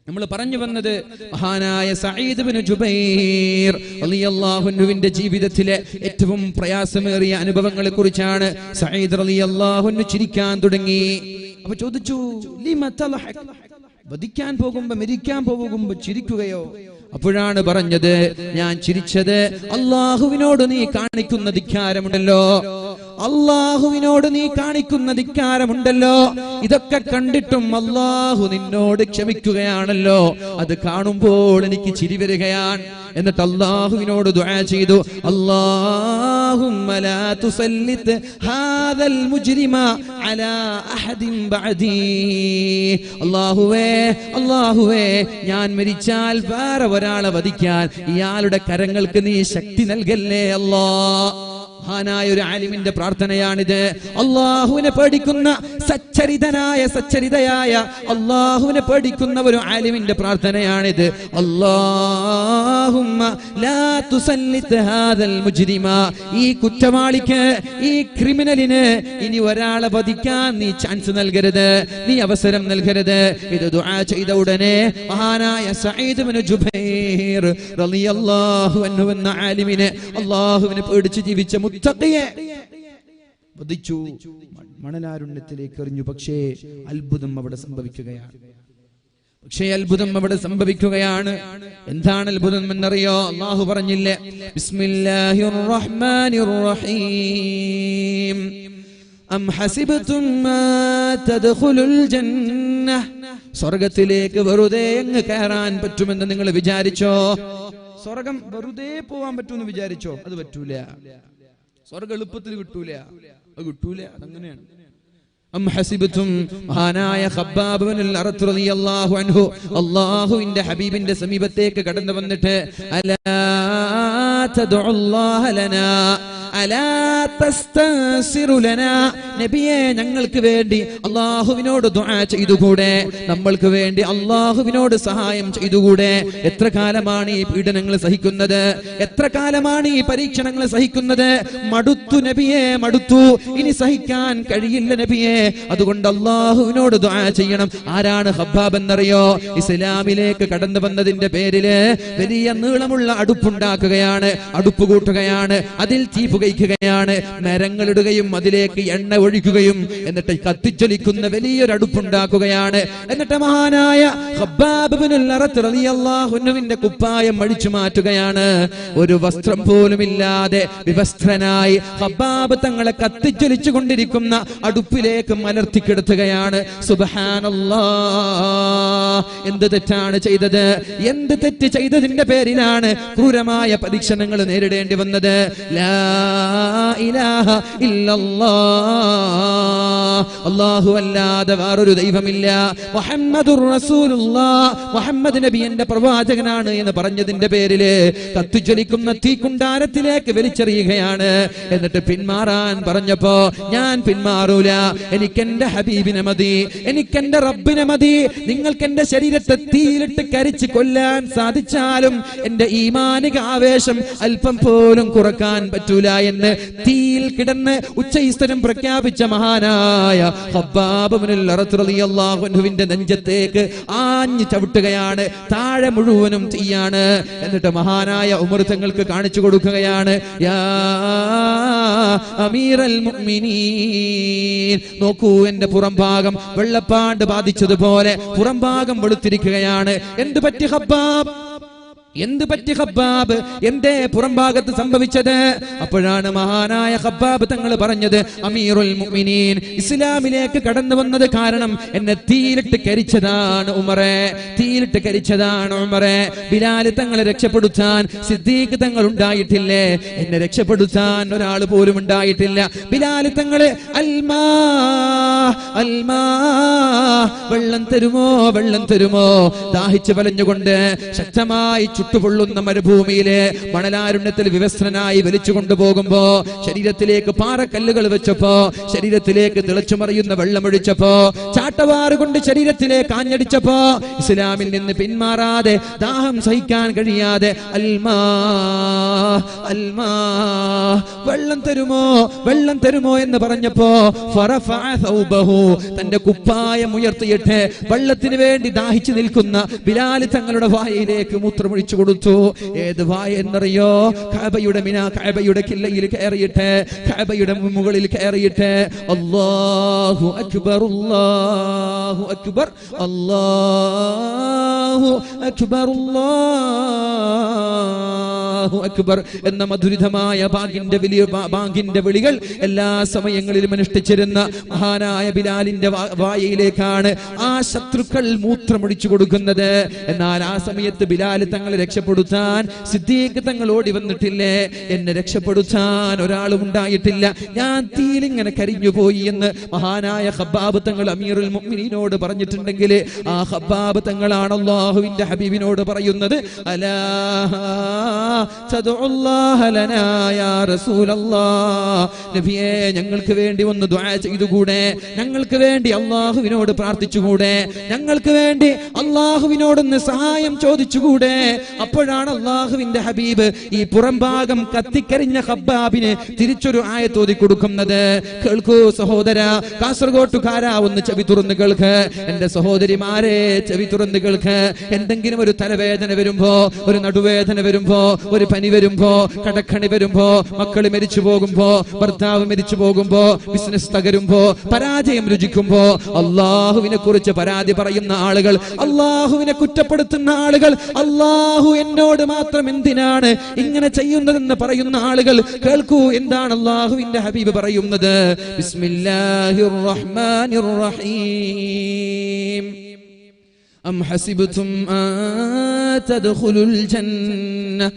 നമ്മൾ പറഞ്ഞു വന്നത് മഹാനായ സഈദ് ഇബ്നു ജുബൈർ റളിയല്ലാഹു അൻഹുവിന്റെ ജീവിതത്തിലെ ഏറ്റവും പ്രയാസമേറിയ അനുഭവങ്ങളെ കുറിച്ചാണ്. സഈദ് റളിയല്ലാഹു അൻഹു ചിരിക്കാൻ തുടങ്ങി. അപ്പൊ ചോദിച്ചു, ലിമ തൽഹക്, വധിക്കാൻ പോകുമ്പോ മരിക്കാൻ പോകുമ്പോ ചിരിക്കുകയോ? അപ്പോഴാണ് പറഞ്ഞത്, ഞാൻ ചിരിച്ചത് അല്ലാഹുവിനോട് നീ കാണിക്കുന്ന ധിക്കാരമുണ്ടല്ലോ, അല്ലാഹുവിനോട് നീ കാണിക്കുന്ന ധിക്കാരമുണ്ടല്ലോ, ഇതൊക്കെ കണ്ടിട്ടും അല്ലാഹു നിന്നോട് ക്ഷമിക്കുകയാണല്ലോ, അത് കാണുമ്പോൾ എനിക്ക് ചിരി വരികയാണ്. എന്നിട്ട് അല്ലാഹുവിനോട് ദുആ ചെയ്തു, അല്ലാഹുമ്മ ലാ തുസല്ലിത് ഹാദൽ മുജ്രിമ അലാ അഹദിൻ ബഅദി. അല്ലാഹുവേ ഞാൻ മരിച്ചാൽ വേറെ ഒരാളെ വധിക്കാൻ ഇയാളുടെ കരങ്ങൾക്ക് നീ ശക്തി നൽകല്ലേ അല്ലാഹ്. മഹാനായ ഒരു ആലിമിന്റെ പ്രാർത്ഥനയാണിത്. അല്ലാഹുവിനെ പേടിക്കുന്ന സച്ചരിതയായ അല്ലാഹുവിനെ പേടിക്കുന്ന ഒരു ആലിമിന്റെ പ്രാർത്ഥനയാണിത്. അല്ലാഹുമ്മ ലാ തുസല്ലിത് ഹാദൽ മുജ്രിമ, ഈ കുറ്റവാളിക്ക്, ഈ ക്രിമിനലിന് ഇനി ഒരാളെ വധിക്കാൻ നീ ചാൻസ് നൽകരുത്, നീ അവസരം നൽകരുത്. ഇത് ദുആ ചെയ്ത ഉടനെ മഹാനായ സഈദ് ഇബ്നു ജുബൈർ റളിയല്ലാഹു അൻഹു എന്ന ആലിമിനെ, അല്ലാഹുവിനെ പേടിച്ച് ജീവിച്ച മുത്തഖിയെ വധിച്ചു, മണലാരുണ്യത്തിലേക്ക് എറിഞ്ഞു. പക്ഷേ അത്ഭുതം അവിടെ സംഭവിക്കുകയാണ്. എന്താണ് അത്ഭുതം എന്നറിയോ? അല്ലാഹു പറഞ്ഞില്ലേ, ബിസ്മില്ലാഹിർ റഹ്മാനിർ റഹീം, അം ഹസിബതും മാ തദ്ഖുലുൽ ജന്നഹ, സ്വർഗ്ഗത്തിലേക്ക് വെറുതെ അങ്ങ് കയറാൻ പറ്റുമെന്ന് നിങ്ങൾ വിചാരിച്ചോ? സ്വർഗം വെറുതെ പോവാൻ പറ്റുമെന്ന് വിചാരിച്ചോ? അത് പറ്റൂല. സ്വർഗം എളുപ്പത്തിൽ കിട്ടൂല, അത് കിട്ടൂല, അതങ്ങനെയാണ്. അം ഹസിബതും, മഹാനായ ഖബ്ബാബ് ഇബ്നുൽ അറത്ത് റളിയല്ലാഹു അൻഹു അല്ലാഹുവിന്റെ ഹബീബിന്റെ സമീപത്തേക്ക് കടന്നു വന്നിട്ട്, അലാ തദുല്ലാഹ ലനാ അലാ തസ്തൻസിറു ലനാ, നബിയേ ഞങ്ങൾക്ക് വേണ്ടി അല്ലാഹുവിനോട് ദുആ ചെയ്തുകൂടെ, നമ്മൾക്ക് വേണ്ടി അല്ലാഹുവിനോട് സഹായം ചെയ്തുകൂടെ? എത്ര കാലമാണ് ഈ പീഡനങ്ങൾ സഹിക്കുന്നത്? എത്ര കാലമാണ് ഈ പരീക്ഷണങ്ങൾ സഹിക്കുന്നത്? മടുത്തു നബിയേ, മടുത്തു, ഇനി സഹിക്കാൻ കഴിയില്ല നബിയേ. അതുകൊണ്ട് അല്ലാഹുവിനോട് ദുആ ചെയ്യണം. ആരാണ് ഖബ്ബാബ് എന്നറിയോ? ഇസ്ലാമിലേക്ക് കടന്നു വന്നതിന്റെ പേരില് വലിയ നീളമുള്ള അടുപ്പുണ്ടാക്കുകയാണ്, അടുപ്പ് കൂട്ടുകയാണ്, അതിൽ തീ പുകയ്ക്കുകയാണ്, മരങ്ങളിടുകയും അതിലേക്ക് എണ്ണ ഒഴിക്കുകയും എന്നിട്ട് കത്തിച്ചൊലിക്കുന്ന വലിയൊരു അടുപ്പുണ്ടാക്കുകയാണ്. എന്നിട്ട് മഹാനായ ഖബ്ബാബ് ഇബ്നുൽ അറത്ത് റളിയല്ലാഹു അൻഹുവിന്റെ കുപ്പായം അഴിച്ചു മാറ്റുകയാണ്. ഒരു വസ്ത്രം പോലും ഇല്ലാതെ വിവസ്ത്രനായി ഖബ്ബാബ് തങ്ങളെ കത്തിച്ചൊലിച്ചു കൊണ്ടിരിക്കുന്ന അടുപ്പിലേക്ക് മലർത്തിക്കിടത്തുകയാണ്. സുബ്ഹാനല്ലാഹ്, എന്ത് തെറ്റാണ് ചെയ്തത്? എന്ത് തെറ്റ് ചെയ്തതിന്റെ പേരിലാണ് ക്രൂരമായ പരീക്ഷണങ്ങൾ നേരിടേണ്ടി വന്നത്? ലാ ഇലാഹ ഇല്ലല്ലാഹ്, അല്ലാഹു അല്ലാതെ വേറൊരു ദൈവമില്ല, മുഹമ്മദുർ റസൂലുള്ളാഹ്, മുഹമ്മദ് നബി എന്റെ പ്രവാചകനാണ് എന്ന് പറഞ്ഞതിന്റെ പേരില് കത്തിജ്വലിക്കുന്ന തീക്കുണ്ടാരത്തിലേക്ക് വലിച്ചെറിയുകയാണ്. എന്നിട്ട് പിന്മാറാൻ പറഞ്ഞപ്പോ, ഞാൻ പിന്മാറൂല, എനിക്കെന്റെ ഹബീബിനെ മതി, എനിക്കെന്റെ റബ്ബിനെ മതി. നിങ്ങൾക്ക് എന്റെ ശരീരത്തെ തീയിലിട്ട് കരിച്ച് കൊല്ലാൻ സാധിച്ചാലും എന്റെ ഈമാനിക ആവേശം അല്പം പോലും കുറക്കാൻ പറ്റൂല എന്ന് തീയിൽ കിടന്ന് ഉച്ചൈസ്തരം പ്രഖ്യാപിച്ച മഹാനായ ഖബ്ബാബ് ഇബ്നുൽ അറത്ത് റളിയല്ലാഹു അൻഹുവിന്റെ നെഞ്ചത്തേക്ക് ആഞ്ഞു ചവിട്ടുകയാണ്. താഴെ മുഴുവനും തീയാണ്. എന്നിട്ട് മഹാനായ ഉമർ തങ്ങൾക്ക് കാണിച്ചു കൊടുക്കുകയാണ്, യാ അമീറൽ മുഅ്മിനീൻ, നോക്കൂ എന്റെ പുറംഭാഗം വെള്ളപ്പാണ്ട് ബാധിച്ചതുപോലെ പുറംഭാഗം വെളുത്തിരിക്കുകയാണ്. എന്ത് പറ്റി ഖബ്ബാബ്? എന്ത് പറ്റി ഖബ്ബാബ്? എന്തേ പുറംഭാഗത്ത് സംഭവിച്ചത്? അപ്പോഴാണ് മഹാനായ ഖബ്ബാബ് തങ്ങൾ പറഞ്ഞത്, അമീറുൽ മുഅ്മിനീൻ, ഇസ്ലാമിലേക്ക് കടന്നു വന്നത് കാരണം എന്നെ തീയിലിട്ട് കരിച്ചതാണ് ഉമറേ, തീയിലിട്ട് കരിച്ചതാണ് ഉമറേ. ബിലാൽ തങ്ങളെ രക്ഷപ്പെടുത്താൻ സിദ്ദീഖ് തങ്ങൾ ഉണ്ടായിട്ടില്ലേ? എന്നെ രക്ഷപ്പെടുത്താൻ ഒരാൾ പോലും ഉണ്ടായിട്ടില്ല. ബിലാൽ തങ്ങള് അൽമാ അൽമാ, വെള്ളം തരുമോ, വെള്ളം തരുമോ, ദാഹിച്ചു വലഞ്ഞുകൊണ്ട് ശക്തമായി ചുട്ടുപൊള്ളുന്ന മരുഭൂമിയിലെ മണലാരുണ്യത്തിൽ വിവസ്ത്രനായി വലിച്ചു കൊണ്ടുപോകുമ്പോ ശരീരത്തിലേക്ക് പാറക്കല്ലുകൾ വെച്ചപ്പോ ശരീരത്തിലേക്ക് തിളച്ചുമറിയുന്ന വെള്ളമൊഴിച്ചപ്പോ ചാട്ടവാറ് കൊണ്ട് ശരീരത്തിലേക്ക് ആഞ്ഞടിച്ചപ്പോ ഇസ്ലാമിൽ നിന്ന് പിന്മാറാതെ ദാഹം സഹിക്കാൻ കഴിയാതെ അൽമാ അൽമാ വെള്ളം തരുമോ വെള്ളം തരുമോ എന്ന് പറഞ്ഞപ്പോ തന്റെ കുപ്പായം ഉയർത്തിയിട്ട് വെള്ളത്തിന് വേണ്ടി ദാഹിച്ചു നിൽക്കുന്ന ബിലാൽ തങ്ങളുടെ വായയിലേക്ക് മൂത്രമൊഴിച്ചു കൊടുത്തു. ഏത് വായ എന്നറിയോ? കഅബയുടെ കില്ലയിൽ കയറിയിട്ട് കഅബയുടെ മുകളിൽ കയറിയിട്ട് അല്ലാഹു അക്ബർ അല്ലാഹു അക്ബർ അല്ലാഹു അക്ബർ അല്ലാഹു അക്ബർ എന്ന മധുരിതമായ ബാങ്കിന്റെ വിളികൾ എല്ലാ സമയങ്ങളിലും അനുഷ്ഠിച്ചിരുന്ന മഹാനായ ബിലാലിന്റെ വായയിലേക്കാണ് ആ ശത്രുക്കൾ മൂത്രമൊഴിച്ചു കൊടുക്കുന്നത്. എന്നാൽ ആ സമയത്ത് ബിലാൽ തങ്ങളെ രക്ഷപ്പെടുത്താൻ സിദ്ദീഖ് തങ്ങൾ ഓടി വന്നിട്ടില്ലേ? എന്നെ രക്ഷപ്പെടുത്താൻ ഒരാളും ഉണ്ടായിട്ടില്ല, ഞാൻ തീയിലിങ്ങനെ കരിഞ്ഞുപോയി എന്ന് മഹാനായ ഖബ്ബാബ് തങ്ങൾ അമീറുൽ മുഅ്മിനീനോട് പറഞ്ഞിട്ടുണ്ടെങ്കിൽ ആ ഖബ്ബാബ് തങ്ങളാണ് അല്ലാഹുവിന്റെ ഹബീബിനോട് പറയുന്നത്, അലാ തദഉല്ലാഹ ലനാ യാ റസൂലല്ലാഹ്, നബിയേ ഞങ്ങൾക്ക് വേണ്ടി ഒന്ന് ദുആ ചെയ്തുകൂടെ? ഞങ്ങൾക്ക് വേണ്ടി അല്ലാഹുവിനോട് പ്രാർത്ഥിച്ചുകൂടെ? ഞങ്ങൾക്ക് വേണ്ടി അല്ലാഹുവിനോടൊന്ന് സഹായം ചോദിച്ചുകൂടെ? അപ്പോഴാണ് അല്ലാഹുവിന്റെ ഹബീബ് ഈ പുറംഭാഗം കത്തിക്കരിഞ്ഞ ഖബ്ബാബിന് തിരിച്ചൊരു ആയത്ത് ഓതി കൊടുക്കുന്നത്. കേൾക്കൂ സഹോദര, കാസർഗോട്ടുകാരാ, ഒന്ന് ചെവി തുറന്ന് കേൾക്ക്. എന്റെ സഹോദരിമാരെ ചെവി തുറന്ന് കേൾക്ക്. എന്തെങ്കിലും ഒരു തലവേദന വരുമ്പോ, ഒരു നടുവേദന വരുമ്പോ, ഒരു പനി വരുമ്പോ, കടക്കണി വരുമ്പോ, മക്കള് മരിച്ചു പോകുമ്പോ, ഭർത്താവ് മരിച്ചു പോകുമ്പോ, ബിസിനസ് തകരുമ്പോ, പരാജയം രുചിക്കുമ്പോ അള്ളാഹുവിനെ കുറിച്ച് പരാതി പറയുന്ന ആളുകൾ, അള്ളാഹുവിനെ കുറ്റപ്പെടുത്തുന്ന ആളുകൾ, അള്ളാഹു എന്നോട് മാത്രം എന്തിനാണ് ഇങ്ങനെ ചെയ്യുന്നതെന്ന് പറയുന്ന ആളുകൾ, കേൾക്കൂ എന്താണ് അള്ളാഹുവിന്റെ ഹബീബ് പറയുന്നത്. ബിസ്മില്ലാഹിർ റഹ്മാനിർ റഹീം. أم حسبتم أن تدخلوا الجنة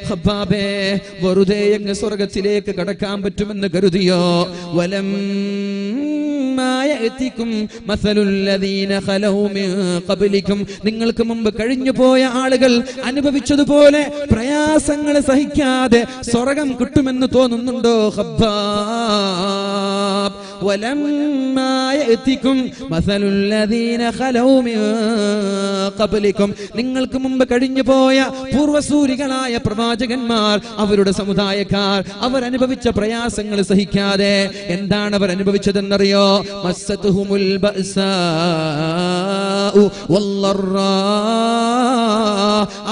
ഖബ്ബാബേ വെറുതെ അങ്ങ് സ്വർഗ്ഗത്തിലേക്ക് കടക്കാൻ പറ്റുമെന്ന് കരുതിയോ? വലം നിങ്ങൾക്ക് മുമ്പ് കഴിഞ്ഞു പോയ ആളുകൾ അനുഭവിച്ചതുപോലെ പ്രയാസങ്ങൾ സഹിക്കാതെ സ്വർഗ്ഗം കിട്ടുമെന്ന് തോന്നുന്നുണ്ടോ ഖബ്ബാബ്? നിങ്ങൾക്ക് മുമ്പ് കഴിഞ്ഞു പോയ പൂർവസൂരികളായ പ്രവാചകന്മാർ, അവരുടെ സമുദായക്കാർ, അവർ അനുഭവിച്ച പ്രയാസങ്ങൾ സഹിക്കാതെ എന്താണ് അവർ അനുഭവിച്ചതെന്നറിയോ? മസ്സതുഹുമുൽ ബഅസാഉ വല്ലറാ.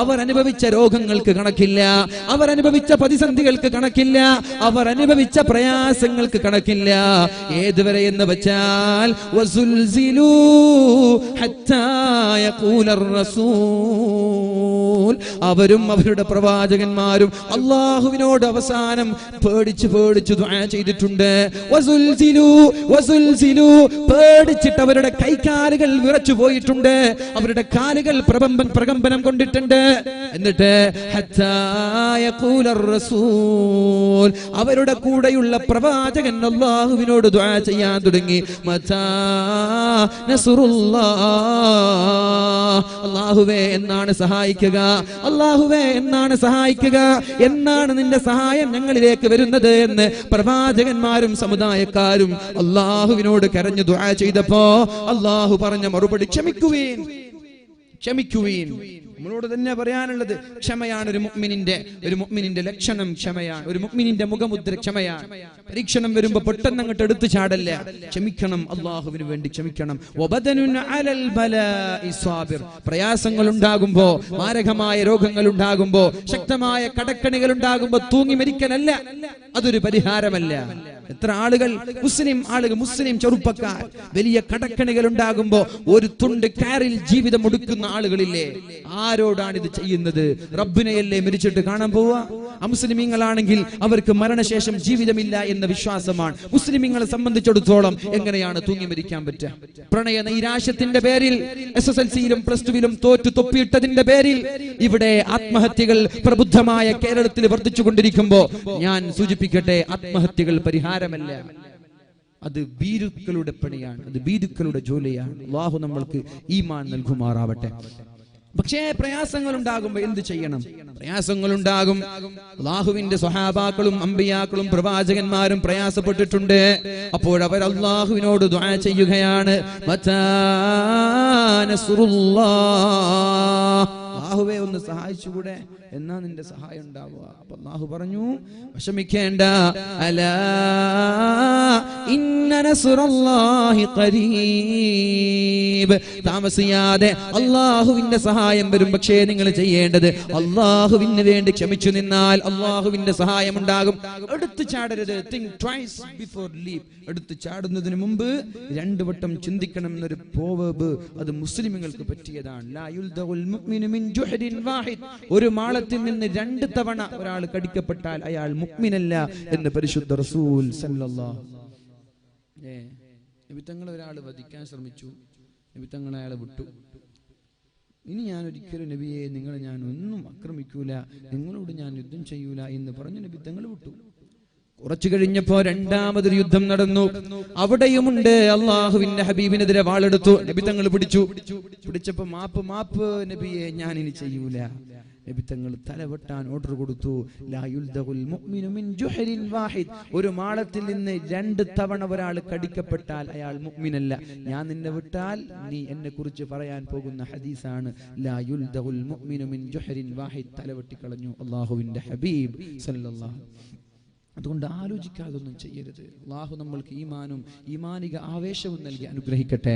അവർ അനുഭവിച്ച രോഗങ്ങൾക്ക് കണക്കില്ല, അവർ അനുഭവിച്ച പ്രതിസന്ധികൾക്ക് കണക്കില്ല, അവർ അനുഭവിച്ച പ്രയാസങ്ങൾക്ക് കണക്കില്ല. ഏതുവരെ എന്ന് വെച്ചാൽ വസുൽസിലൂ ഹത്താ യഖൂലർ റസൂൽ. അവരും അവരുടെ പ്രവാചകന്മാരും അല്ലാഹുവിനോട് അവസാനം പേടിച്ച് ദുആ ചെയ്തിട്ടുണ്ട്. വസുൽസിലൂ പേടിച്ചിട്ട് അവരുടെ കൈകാലുകൾ വിറച്ചു പോയിട്ടുണ്ട്, അവരുടെ കാലുകൾ പ്രകമ്പനം കൊണ്ടിട്ടുണ്ട്. എന്നിട്ട് ഹത്താ യഖൂലർ റസൂൽ, അവരുടെ കൂടെയുള്ള പ്രവാചകൻ അല്ലാഹുവിനോട് ദുആ ചെയ്യാൻ തുടങ്ങി. മതാ നസ്റുല്ലാഹ്, അല്ലാഹുവേ എന്നാണ് സഹായിക്കുക, അല്ലാഹുവേ എന്നാണ് സഹായിക്കുക, എന്നാണ് നിന്റെ സഹായം ഞങ്ങളിലേക്ക് വരുന്നത് എന്ന് പ്രവാചകന്മാരും സമുദായക്കാരും അല്ലാഹുവിനോട് കരഞ്ഞു ദുആ ചെയ്തപ്പോ അല്ലാഹു പറഞ്ഞ മറുപടി ക്ഷമിക്കുവീൻ. നമ്മളോട് തന്നെ പറയാനുള്ളത് ക്ഷമയാണ്. ഒരു മുഅ്മിനിന്റെ ലക്ഷണം ക്ഷമയാണ്. ഒരു മുഅ്മിനിന്റെ മുഖമുദ്ര ക്ഷമയാണ്. പരീക്ഷണം വരുമ്പോ പെട്ടെന്ന് അങ്ങോട്ട് എടുത്തു ചാടല്ല, ക്ഷമിക്കണം, അല്ലാഹുവിന് വേണ്ടി ക്ഷമിക്കണം. വബദനുൻ അലൽ ബലാഇ സ്വാബിർ. പ്രയാസങ്ങൾ ഉണ്ടാകുമ്പോ, മാരകമായ രോഗങ്ങൾ ഉണ്ടാകുമ്പോ, ശക്തമായ കടക്കണികൾ ഉണ്ടാകുമ്പോ തൂങ്ങി മരിക്കലല്ല, അതൊരു പരിഹാരമല്ല. എത്ര ആളുകൾ മുസ്ലിം ചെറുപ്പക്കാർ വലിയ കടക്കണികൾ ഉണ്ടാകുമ്പോ ഒരു തുണ്ട് കാറിൽ ജീവിതം ഒടുക്കുന്ന ആളുകളില്ലേ? ആരോടാണ് ഇത് ചെയ്യുന്നത്? റബ്ബിനെയല്ലേ മരിച്ചിട്ട് കാണാൻ പോവുക? അമുസ്ലിമീങ്ങളാണെങ്കിൽ അവർക്ക് മരണശേഷം ജീവിതമില്ല എന്ന വിശ്വാസമാണ്. മുസ്ലിമീങ്ങളെ സംബന്ധിച്ചിടത്തോളം എങ്ങനെയാണ് തൂങ്ങി മരിക്കാൻ പറ്റുക? പ്രണയ നൈരാശ്യത്തിന്റെ പേരിൽ SSLCയിലും +2വിലും തോറ്റു തൊപ്പിയിട്ടതിന്റെ പേരിൽ ഇവിടെ ആത്മഹത്യകൾ പ്രബുദ്ധമായ കേരളത്തിൽ വർദ്ധിച്ചുകൊണ്ടിരിക്കുമ്പോ ഞാൻ സൂചിപ്പിക്കട്ടെ, ആത്മഹത്യകൾ പരിഹാരമല്ല, അത് ഭീരുക്കളുടെ പണിയാണ്, അത് ഭീരുക്കളുടെ ജോലിയാണ്. അല്ലാഹു നമ്മൾക്ക് ഈമാൻ നൽകുമാറാവട്ടെ. പക്ഷേ പ്രയാസങ്ങൾ ഉണ്ടാകുമ്പോ എന്ത് ചെയ്യണം? പ്രയാസങ്ങൾ ഉണ്ടാകും. അല്ലാഹുവിന്റെ സ്വഹാബാക്കളും അമ്പിയാക്കളും പ്രവാചകന്മാരും പ്രയാസപ്പെട്ടിട്ടുണ്ട്. അപ്പോൾ അവർ അല്ലാഹുവിനോട് ദുആ ചെയ്യുകയാണ്, മതാ നസ്റുല്ലാഹ്, അല്ലാഹുവേ ഒന്ന് സഹായിച്ചുകൂടെ, എന്നാ നിന്റെ സഹായം ഉണ്ടാവുക. അപ്പൊ അല്ലാഹു പറഞ്ഞു, വിഷമിക്കേണ്ട, അലാ ഇന്ന നസ്റുല്ലാഹി ഖരീബ്, താമസിയാതെ അല്ലാഹുവിന്റെ സഹായം വരും. പക്ഷേ നിങ്ങൾ ചെയ്യേണ്ടത് അല്ലാഹുവിന് വേണ്ടി ക്ഷമിച്ചു നിന്നാൽ അല്ലാഹുവിന്റെ സഹായം ഉണ്ടാകും. എടുത്തു ചാടരുത്. think twice before leap. എടുത്തു ചാടുന്നതിന് മുമ്പ് 2 വട്ടം ചിന്തിക്കണം എന്നൊരു പ്രോവർബ്, അത് മുസ്ലിമുകൾക്ക് പറ്റിയതാണ്. ലാ യുൽദഉൽ മുഅ്മിനു മിൻ ജുഹ്രിൻ വാഹിദ്, ഒരു മാളത്തിൽ നിന്ന് 2 തവണ ഒരാൾ കടിക്കപ്പെട്ടാൽ അയാൾ മുഅ്മിനല്ല എന്ന് പരിശുദ്ധ റസൂൽ സല്ലല്ലാഹു നബി തങ്ങൾ ഒരാൾ വധിക്കാൻ ശ്രമിച്ചു. നബി തങ്ങൾ അയാളെ വിട്ടു. ഇനി ഞാൻ ഒരിക്കലും നബിയെ നിങ്ങളെ ഞാൻ ഒന്നും ആക്രമിക്കൂല, നിങ്ങളോട് ഞാൻ യുദ്ധം ചെയ്യൂല എന്ന് പറഞ്ഞു നബി തങ്ങൾ വിട്ടു. കുറച്ചു കഴിഞ്ഞപ്പോ 2ാമതൊരു യുദ്ധം നടന്നു. അവിടെയുമുണ്ട് അള്ളാഹുവിന്റെ ഹബീബിനെതിരെ വാളെടുത്തു. നബി തങ്ങൾ പിടിച്ചപ്പോ മാപ്പ് നബിയെ ഞാൻ ഇനി ചെയ്യൂല. നബി തങ്ങൾ തലവെട്ടാൻ ഓർഡർ കൊടുത്തു. ലാ യുൽദഉൽ മുഅ്മിനു മിൻ ജുഹ്രിൻ വാഹിദ്, ഒരു മാളത്തിൽ നിന്ന് 2 തവണ ഒരാൾ കടിക്കപ്പെട്ടാൽ അയാൾ മുഅ്മിനല്ല. ഞാൻ നിന്നെ വിട്ടാൽ നീ എന്നെ കുറിച്ച് പറയാൻ പോകുന്ന ഹദീസാണ് ലാ യുൽദഉൽ മുഅ്മിനു മിൻ ജുഹ്രിൻ വാഹിദ്. തലവെട്ടി കളഞ്ഞു അല്ലാഹുവിന്റെ ഹബീബ് സല്ലല്ലാഹു. അതുകൊണ്ട് ആലോചിക്കാതൊന്നും ചെയ്യരുത്. അല്ലാഹു നമ്മൾക്ക് ഈമാനും ഈമാനിക ആവേശവും നൽകി അനുഗ്രഹിക്കട്ടെ.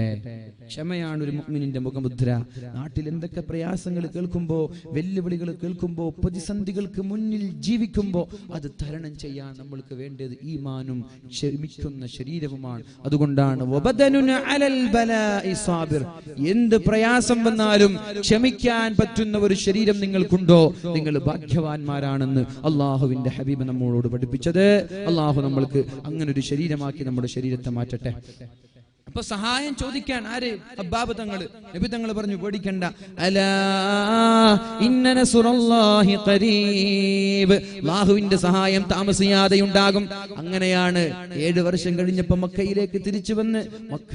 ക്ഷമയാണ് ഒരു മുഅ്മിനിന്റെ മുഖമുദ്ര. നാട്ടിൽ എന്തൊക്കെ പ്രയാസങ്ങൾ കേൾക്കുമ്പോ, വെല്ലുവിളികൾ കേൾക്കുമ്പോ, പ്രതിസന്ധികൾക്ക് മുന്നിൽ ജീവിക്കുമ്പോ അത് തരണം ചെയ്യാൻ നമ്മൾക്ക് വേണ്ടത് ഈമാനും ക്ഷമിക്കുന്ന ശരീരവുമാണ്. അതുകൊണ്ടാണ് വബദനുന അലൽ ബലാഇ സാബിർ, എന്ത് പ്രയാസം വന്നാലും ക്ഷമിക്കാൻ പറ്റുന്ന ഒരു ശരീരം നിങ്ങൾക്കുണ്ടോ, നിങ്ങൾ ഭാഗ്യവാന്മാരാണെന്ന് അല്ലാഹുവിന്റെ ഹബീബ് നമ്മളോട് പഠിപ്പിച്ചു. അല്ലാഹു നമ്മൾക്ക് അങ്ങനെ ഒരു ശരീരമാക്കി നമ്മുടെ ശരീരത്തെ മാറ്റട്ടെ. അപ്പൊ സഹായം ചോദിക്കാൻ ആര്? ഹബ്ബാബ് തങ്ങൾ. നബി തങ്ങൾ പറഞ്ഞു, പേടിക്കണ്ട, അലാ ഇന്ന നസ്റുല്ലാഹി ഖരീബ്, അല്ലാഹുവിന്റെ സഹായം താമസിയാതെ ഉണ്ടാകും. അങ്ങനെയാണ് 7 വർഷം കഴിഞ്ഞപ്പോൾ മക്കയിലേക്ക് തിരിച്ചു വന്ന് മക്ക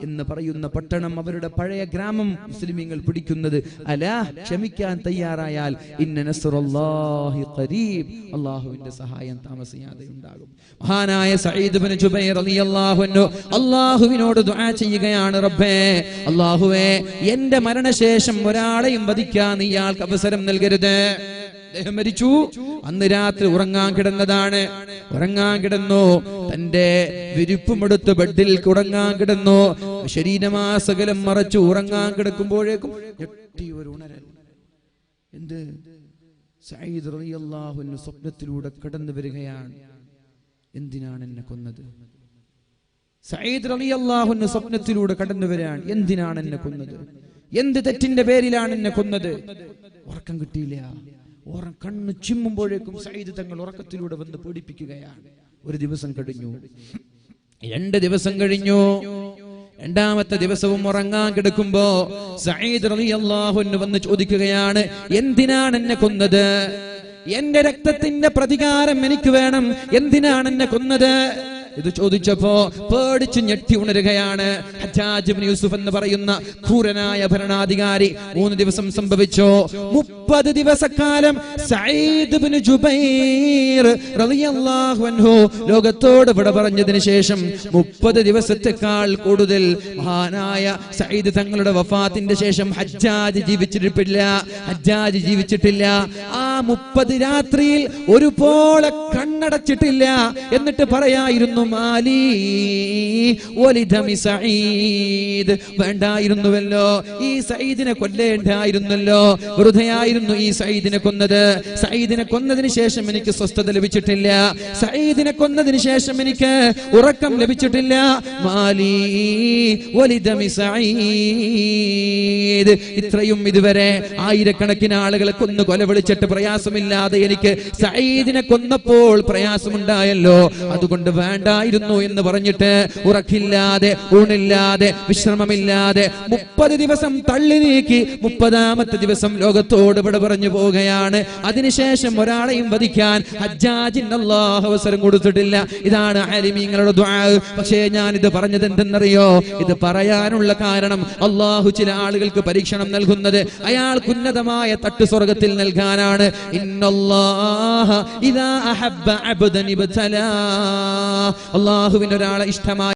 എന്ന് പറയുന്ന പട്ടണം, അവരുടെ പഴയ ഗ്രാമം മുസ്ലിമീങ്ങൾ പിടിക്കുന്നത്. അലാ, ക്ഷമിക്കാൻ തയ്യാറായാൽ ഇന്ന നസ്റുല്ലാഹി ഖരീബ്, അല്ലാഹുവിന്റെ സഹായം താമസിയാതെ ഉണ്ടാകും. മഹാനായ സഈദ് ഇബ്നു ജുബൈർ റളിയല്ലാഹു അൻഹു അല്ലാഹുവിനോട് ദുആ ചെയ്യുകയാണ്, റബ്ബേ, അല്ലാഹുവേ, എന്റെ മരണശേഷം ഒരാളെയും വധിക്കാൻ ഇയാൾക്ക് അവസരം നൽകരുത്. അദ്ദേഹം മരിച്ചു. അന്ന് രാത്രി ഉറങ്ങാൻ കിടന്നു. തന്റെ വിരിപ്പുമെടുത്ത് ബെഡിൽ ഉറങ്ങാൻ കിടന്നു. ശരീരമാസകലം മറച്ചു ഉറങ്ങാൻ കിടക്കുമ്പോഴേക്കും ഞെട്ടി ഒരു ഉണരൽ. എന്ത്? സഈദ് റളിയല്ലാഹു അൻഹു സ്വപ്നത്തിലൂടെ കടന്നു വരികയാണ്. എന്തിനാണ് എന്നെ കൊന്നത്? സഈദ് റളിയല്ലാഹു അൻഹു സ്വപ്നത്തിലൂടെ കടന്നു വരികയാണ്. എന്തിനാണ് എന്നെ കൊന്നത്? എന്ത് തെറ്റിന്റെ പേരിലാണ് എന്നെ കൊന്നത്? ഉറക്കം കിട്ടിയില്ല. കണ്ണ് ചിമ്മുമ്പോഴേക്കും സഈദ് തങ്ങൾ ഉറക്കത്തിലൂടെ വന്ന് പീഡിപ്പിക്കുകയാണ്. 1 ദിവസം കഴിഞ്ഞു, 2 ദിവസം കഴിഞ്ഞു. 2ാമത്തെ ദിവസവും ഉറങ്ങാൻ കിടക്കുമ്പോ സഈദ് റളിയല്ലാഹു അൻഹു വന്ന് ചോദിക്കുകയാണ്, എന്തിനാണ് എന്നെ കൊന്നത്? എന്റെ രക്തത്തിന്റെ പ്രതികാരം എനിക്ക് വേണം. എന്തിനാണ് എന്നെ കൊന്നത്? ഇത് ചോദിച്ചപ്പോ പേടിച്ച് ഞെട്ടി ഉണരുകയാണ്. ഹജ്ജാജ് ഇബ്നു യൂസുഫ് എന്ന് പറയുന്ന ക്രൂരനായ ഭരണാധികാരി. 3 ദിവസം സംഭവിച്ചു. 30 ദിവസക്കാലം സഈദ് ഇബ്നു ജുബൈർ റളിയല്ലാഹു അൻഹു ലോകത്തോട് വിട പറഞ്ഞതിന് ശേഷം 30 ദിവസത്തെക്കാൾ കൂടുതൽ മഹാനായ സഈദ് തങ്ങളുടെ വഫാത്തിന്റെ ശേഷം ഹജ്ജാജ് ജീവിച്ചിട്ടില്ല. ആ 30 രാത്രിയിൽ ഒരുപോലെ കണ്ണടച്ചിട്ടില്ല. എന്നിട്ട് പറയായിരുന്നു, മാലി വലിദമി സഈദ്, വേണ്ടായിരുന്നുവല്ലോ, ഈ സഈദിനെ കൊല്ലേണ്ടായിരുന്നല്ലോ, വെറുതെയായിരുന്നു ഈ സഈദിനെ കൊന്നത്. സഈദിനെ കൊന്നതിന് ശേഷം എനിക്ക് സ്വസ്ഥത ലഭിച്ചിട്ടില്ല. സഈദിനെ കൊന്നതിന് ശേഷം എനിക്ക് ഉറക്കം ലഭിച്ചിട്ടില്ല. മാലി വലിദമി സഈദ്, ഇത്രയും ഇതുവരെ ആയിരക്കണക്കിന് ആളുകളെ കൊന്നു കൊലവിളിച്ചിട്ട് പ്രയാസമില്ലാതെ എനിക്ക് സഈദിനെ കൊന്നപ്പോൾ പ്രയാസമുണ്ടായല്ലോ, അതുകൊണ്ട് വേണ്ടായിരുന്നു എന്ന് പറഞ്ഞിട്ട് ഉറക്കില്ലാതെ ഊണില്ലാതെ വിശ്രമമില്ലാതെ 30 ദിവസം തള്ളി നീക്കി 30ാമത്തെ ദിവസം ലോകത്തോട് വിട പറഞ്ഞു പോവുകയാണ്. അതിനുശേഷം ഒരാളെയും വധിക്കാൻ ഹജ്ജാജിന് അല്ലാഹു അവസരം കൊടുത്തിട്ടില്ല. ഇതാണ് ആലിമീങ്ങളുടെ ദുആ. പക്ഷേ ഞാൻ ഇത് പറഞ്ഞത് എന്തെന്നറിയോ? ഇത് പറയാനുള്ള കാരണം അല്ലാഹു ചില ആളുകൾക്ക് പരീക്ഷണം നൽകുന്നത് അയാൾക്ക് ഉന്നതമായ തട്ട് സ്വർഗ്ഗത്തിൽ നൽകാനാണ്. ഇന്നല്ലാഹ ഇദാ അഹബ്ബ അബ്ദൻ ഇബ്തലാ. അല്ലാഹുവിന് ഒരാളെ ഇഷ്ടമായി